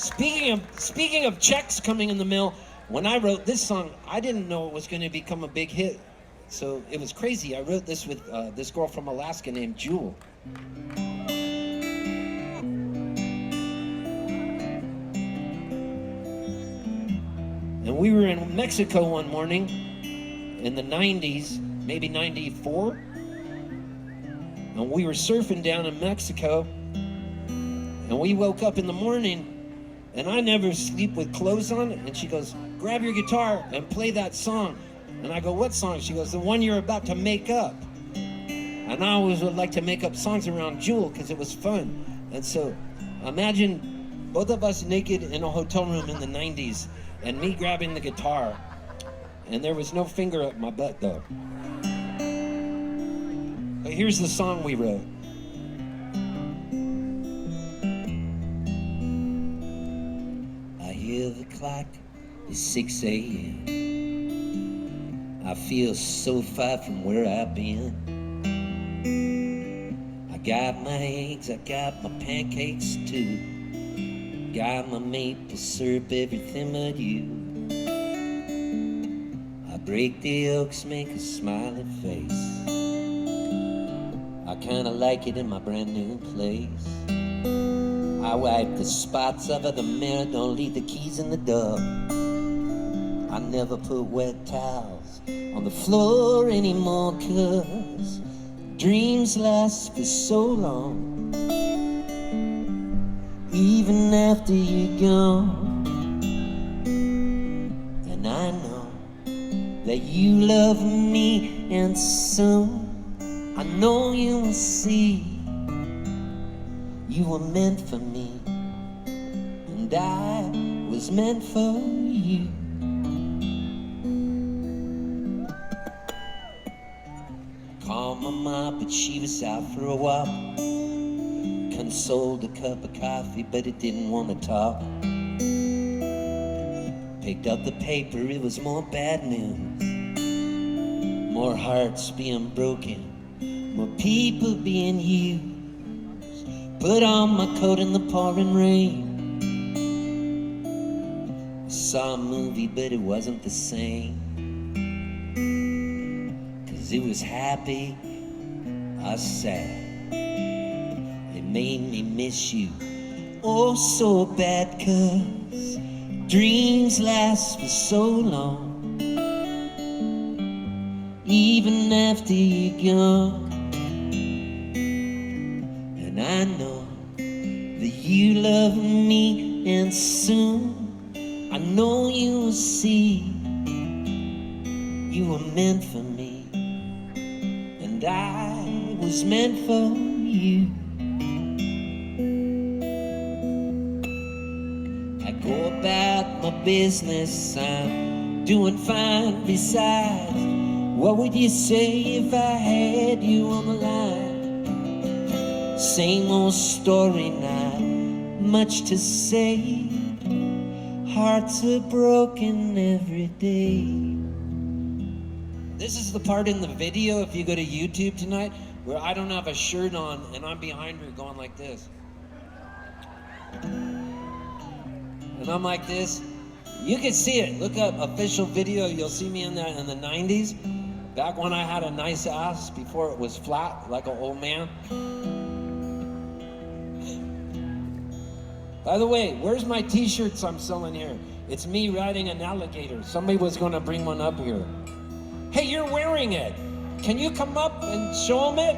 Speaking of checks coming in the mail, when I wrote this song, I didn't know it was going to become a big hit. So it was crazy. I wrote this with this girl from Alaska named Jewel. And we were in Mexico one morning in the 90s, maybe 94. And we were surfing down in Mexico. And we woke up in the morning, and I never sleep with clothes on. And she goes, grab your guitar and play that song. And I go, what song? She goes, the one you're about to make up. And I always would like to make up songs around Jewel because it was fun. And so imagine both of us naked in a hotel room in the 90s and me grabbing the guitar. And there was no finger up my butt though. But here's the song we wrote. I hear the clock is 6 a.m. I feel so far from where I've been. I got my eggs, I got my pancakes too. Got my maple syrup, everything but you. I break the yolks, make a smiling face. I kinda like it in my brand new place. I wipe the spots over the mirror, don't leave the keys in the door. I never put wet towels on the floor anymore, 'cause dreams last for so long. Even after you're gone. And I know that you love me, and soon I know you will see you were meant for me, and I was meant for you. Called my mom, but she was out for a walk. Consoled a cup of coffee, but it didn't want to talk. Picked up the paper, it was more bad news. More hearts being broken, more people being used. Put on my coat in the pouring rain. Saw a movie, but it wasn't the same. 'Cause it was happy or sad. Made me miss you oh so bad, 'cause dreams last for so long. Even after you're gone. And I know that you love me, and soon I know you will see you were meant for me, and I was meant for you. Go about my business, I'm doing fine. Besides, what would you say if I had you on the line? Same old story, not much to say. Hearts are broken every day. This is the part in the video, if you go to YouTube tonight, where I don't have a shirt on and I'm behind her going like this. And I'm like this. You can see it. Look up official video. You'll see me in that in the 90s. Back when I had a nice ass before it was flat, like an old man. By the way, where's my t-shirts I'm selling here? It's me riding an alligator. Somebody was going to bring one up here. Hey, you're wearing it. Can you come up and show them it?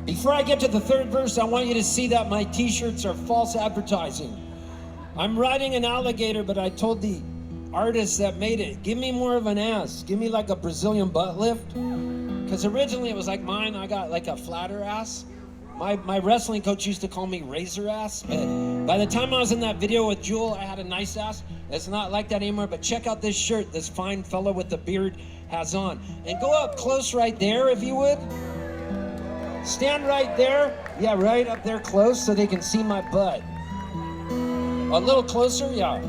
Before I get to the third verse, I want you to see that my t-shirts are false advertising. I'm riding an alligator, but I told the artist that made it, give me more of an ass. Give me like a Brazilian butt lift. Because originally it was like mine, I got like a flatter ass. My wrestling coach used to call me razor ass, but by the time I was in that video with Jewel, I had a nice ass. It's not like that anymore, but check out this shirt this fine fella with the beard has on. And go up close right there, if you would. Stand right there. Yeah, right up there close so they can see my butt. A little closer, yeah.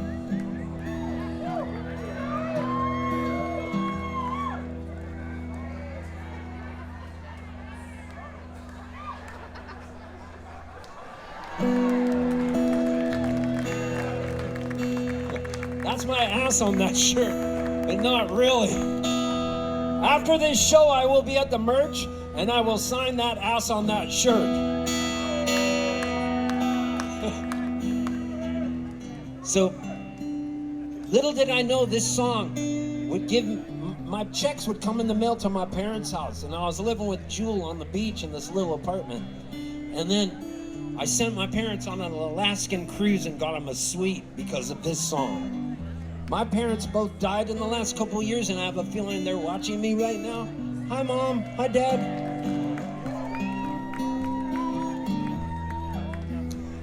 that's my ass on that shirt, but not really. After this show, I will be at the merch, and I will sign that ass on that shirt. So, little did I know this song would give, my checks would come in the mail to my parents' house, and I was living with Jewel on the beach in this little apartment. And then I sent my parents on an Alaskan cruise and got them a suite because of this song. My parents both died in the last couple years, and I have a feeling they're watching me right now. Hi, Mom. Hi, Dad.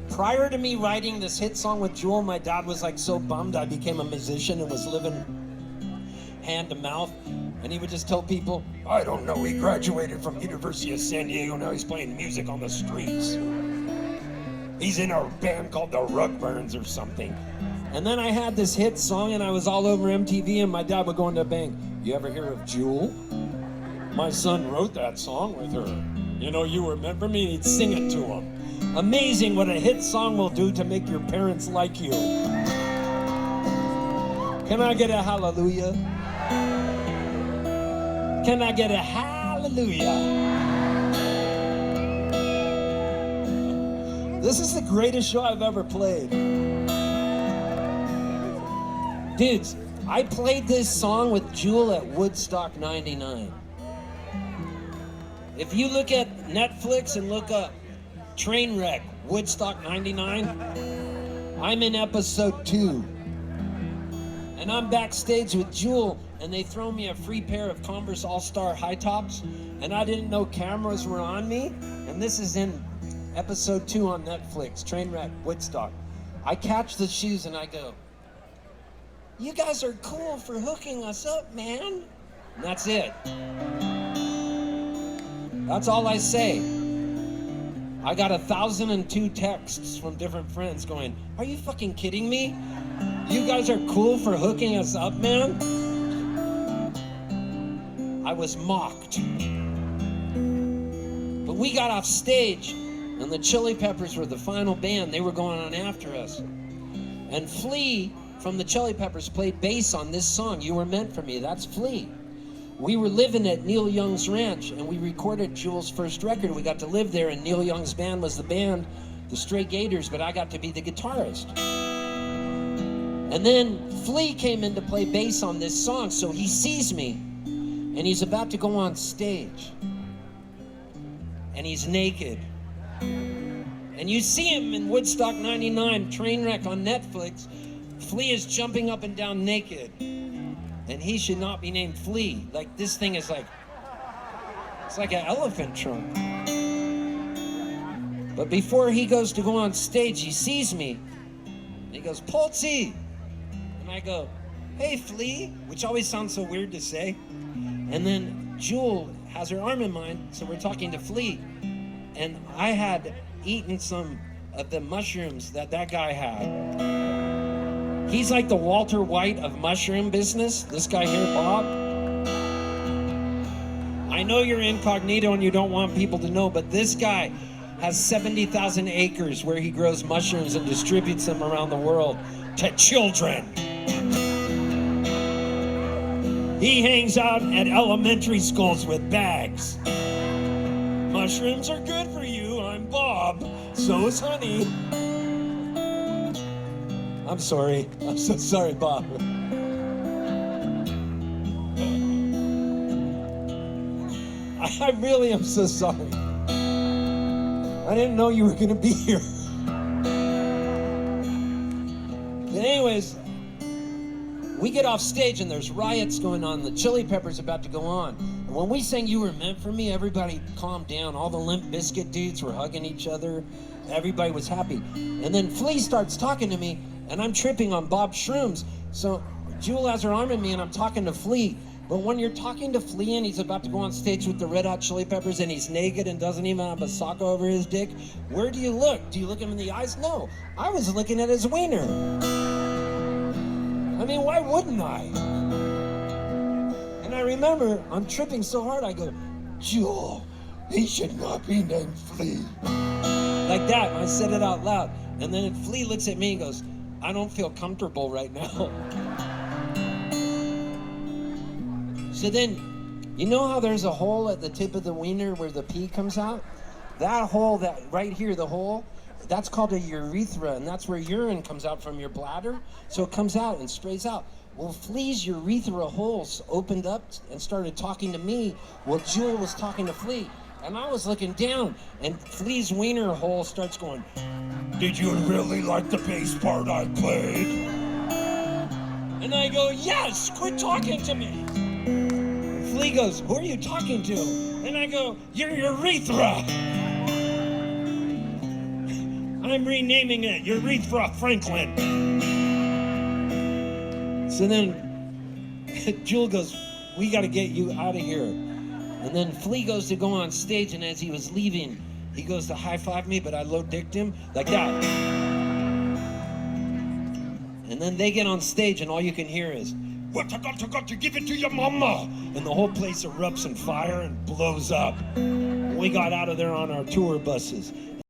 Prior to me writing this hit song with Jewel, my dad was like so bummed I became a musician and was living hand to mouth. And he would just tell people, I don't know, he graduated from University of San Diego, now he's playing music on the streets. He's in a band called the Rugburns or something. And then I had this hit song and I was all over MTV, and my dad would go into a bang, you ever hear of Jewel? My son wrote that song with her. You know, you remember me? He'd sing it to him. Amazing what a hit song will do to make your parents like you. Can I get a hallelujah? Can I get a hallelujah? This is the greatest show I've ever played. Dudes, I played this song with Jewel at Woodstock 99. If you look at Netflix and look up Trainwreck, Woodstock 99, I'm in episode 2. And I'm backstage with Jewel, and they throw me a free pair of Converse All-Star high tops, and I didn't know cameras were on me, and this is in episode 2 on Netflix, Trainwreck, Woodstock. I catch the shoes and I go, you guys are cool for hooking us up, man. And that's it. That's all I say. I got 1,002 texts from different friends going, are you fucking kidding me? You guys are cool for hooking us up, man? I was mocked. But we got off stage, and the Chili Peppers were the final band. They were going on after us. And Flea from the Chili Peppers played bass on this song, You Were Meant for Me. That's Flea. We were living at Neil Young's ranch, and we recorded Jewel's first record. We got to live there, and Neil Young's band was the band, the Stray Gators, but I got to be the guitarist. And then Flea came in to play bass on this song, so he sees me, and he's about to go on stage. And he's naked. And you see him in Woodstock 99, Trainwreck on Netflix. Flea is jumping up and down naked. And he should not be named Flea. Like, this thing is like, it's like an elephant trunk. But before he goes to go on stage, he sees me. And he goes, Poltzy. And I go, hey, Flea, which always sounds so weird to say. And then Jewel has her arm in mine, so we're talking to Flea. And I had eaten some of the mushrooms that guy had. He's like the Walter White of mushroom business. This guy here, Bob. I know you're incognito and you don't want people to know, but this guy has 70,000 acres where he grows mushrooms and distributes them around the world to children. He hangs out at elementary schools with bags. Mushrooms are good for you. I'm Bob. So is honey. I'm sorry. I'm so sorry, Bob. I really am so sorry. I didn't know you were going to be here. But anyways, we get off stage and there's riots going on. The Chili Peppers about to go on. And when we sang You Were Meant for Me, everybody calmed down. All the Limp Bizkit dudes were hugging each other. Everybody was happy. And then Flea starts talking to me, and I'm tripping on Bob's shrooms. So Jewel has her arm in me, and I'm talking to Flea. But when you're talking to Flea and he's about to go on stage with the Red Hot Chili Peppers and he's naked and doesn't even have a sock over his dick, where do you look? Do you look him in the eyes? No, I was looking at his wiener. I mean, why wouldn't I? And I remember, I'm tripping so hard, I go, Jewel, he should not be named Flea. Like that, I said it out loud. And then Flea looks at me and goes, I don't feel comfortable right now. So then, you know how there's a hole at the tip of the wiener where the pee comes out? That hole, that right here, the hole, that's called a urethra, and that's where urine comes out from your bladder. So it comes out and sprays out. Well, Flea's urethra holes opened up and started talking to me. Well, Jewel was talking to Flea, and I was looking down, and Flea's wiener hole starts going, "Did you really like the bass part I played?" And I go, "Yes, quit talking to me." And Flea goes, "Who are you talking to?" And I go, "Your urethra." I'm renaming it Urethra Franklin. So then Jewel goes, "We got to get you out of here." And then Flea goes to go on stage, and as he was leaving, he goes to high-five me, but I low-dicked him like that. And then they get on stage, and all you can hear is, "What I got to give it to your mama." And the whole place erupts in fire and blows up. We got out of there on our tour buses.